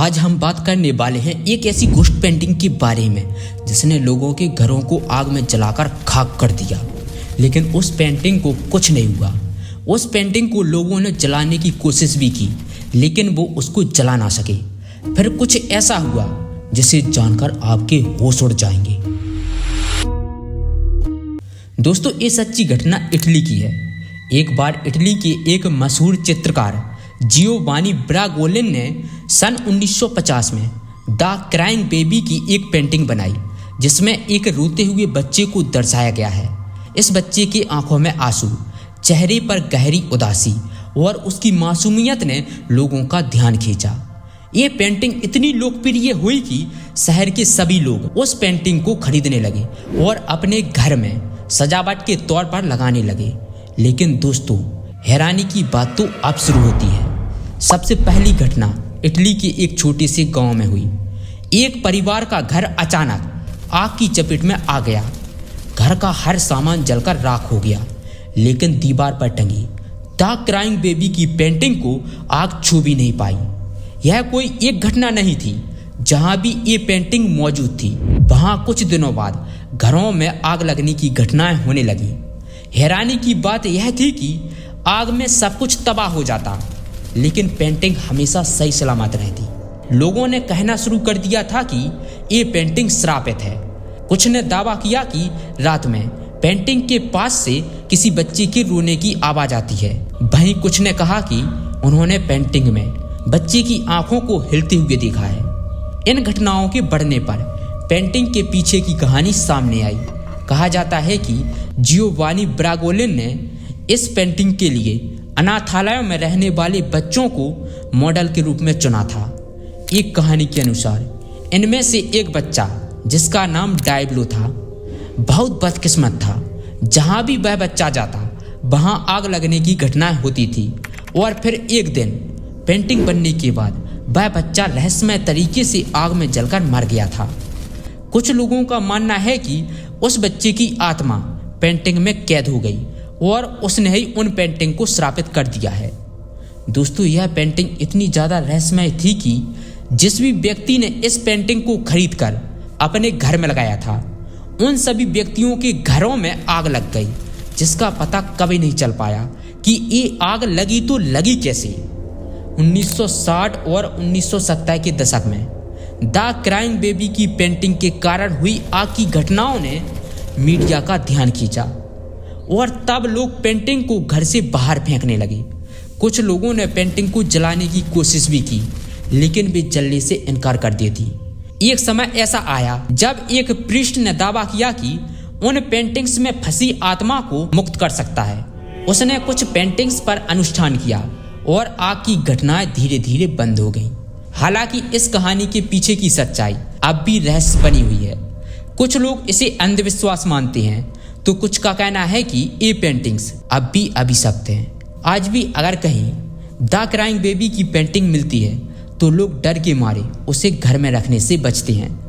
आज हम बात करने वाले हैं एक ऐसी घोस्ट पेंटिंग के बारे में जिसने लोगों के घरों को आग में जलाकर खाक कर दिया, लेकिन उस पेंटिंग को कुछ नहीं हुआ। उस पेंटिंग को लोगों ने जलाने की कोशिश भी की, लेकिन वो उसको जला ना सके। फिर कुछ ऐसा हुआ जिसे जानकर आपके होश उड़ जाएंगे। दोस्तों, ये सच्ची घटना इटली की है। एक बार इटली के एक मशहूर चित्रकार जियोवानी ब्रागोलिन ने सन 1950 में द क्राइंग बेबी की एक पेंटिंग बनाई, जिसमें एक रोते हुए बच्चे को दर्शाया गया है। इस बच्चे की आंखों में आंसू, चेहरे पर गहरी उदासी और उसकी मासूमियत ने लोगों का ध्यान खींचा। ये पेंटिंग इतनी लोकप्रिय हुई कि शहर के सभी लोग उस पेंटिंग को खरीदने लगे और अपने घर में सजावट के तौर पर लगाने लगे। लेकिन दोस्तों, हैरानी की बात तो अब शुरू होती है। सबसे पहली घटना इटली के एक छोटे से गांव में हुई। एक परिवार का घर अचानक आग की चपेट में आ गया। घर का हर सामान जलकर राख हो गया, लेकिन दीवार पर टंगी द क्राइंग बेबी की पेंटिंग को आग छू भी नहीं पाई। यह कोई एक घटना नहीं थी। जहां भी ये पेंटिंग मौजूद थी, वहां कुछ दिनों बाद घरों में आग लगने की घटनाएं होने लगी। हैरानी की बात यह थी कि आग में सब कुछ तबाह हो जाता, लेकिन पेंटिंग हमेशा सही सलामत रहती। लोगों ने कहना शुरू कर दिया था कि ये पेंटिंग श्रापित है। कुछ ने दावा किया कि रात में पेंटिंग के पास से किसी बच्चे के रोने की आवाज आती है। वहीं कुछ ने कहा कि उन्होंने पेंटिंग में बच्चे की आंखों को हिलते हुए देखा है। इन घटनाओं के बढ़ने पर पेंटिंग के पीछे की कहानी सामने आई। कहा जाता है कि जियोवानी ब्रागोलिन ने इस पेंटिंग के लिए अनाथालयों में रहने वाले बच्चों को मॉडल के रूप में चुना था। एक कहानी के अनुसार इनमें से एक बच्चा, जिसका नाम डायब्लो था, बहुत बदकिस्मत था। जहां भी वह बच्चा जाता, वहां आग लगने की घटनाएं होती थी। और फिर एक दिन पेंटिंग बनने के बाद वह बच्चा रहस्यमय तरीके से आग में जलकर मर गया था। कुछ लोगों का मानना है कि उस बच्चे की आत्मा पेंटिंग में कैद हो गई और उसने ही उन पेंटिंग को श्रापित कर दिया है। दोस्तों, यह पेंटिंग इतनी ज़्यादा रहस्यमय थी कि जिस भी व्यक्ति ने इस पेंटिंग को खरीदकर अपने घर में लगाया था, उन सभी व्यक्तियों के घरों में आग लग गई, जिसका पता कभी नहीं चल पाया कि ये आग लगी तो लगी कैसे। 1960 और 1970 के दशक में द क्राइंग बेबी की पेंटिंग के कारण हुई आग की घटनाओं ने मीडिया का ध्यान खींचा और तब लोग पेंटिंग को घर से बाहर फेंकने लगे। कुछ लोगों ने पेंटिंग को जलाने की कोशिश भी की, लेकिन वे जलने से इनकार कर देती। एक समय ऐसा आया जब एक प्रीस्ट ने दावा किया कि उन पेंटिंग्स में फंसी आत्मा को मुक्त कर सकता है। उसने कुछ पेंटिंग्स पर अनुष्ठान किया और आग की घटनाएं धीरे धीरे बंद हो गईं। हालांकि इस कहानी के पीछे की सच्चाई अब भी रहस्य बनी हुई है। कुछ लोग इसे अंधविश्वास मानते हैं, तो कुछ का कहना है कि ये पेंटिंग्स अब भी अभिशप्त हैं। आज भी अगर कहीं द क्राइंग बेबी की पेंटिंग मिलती है, तो लोग डर के मारे उसे घर में रखने से बचते हैं।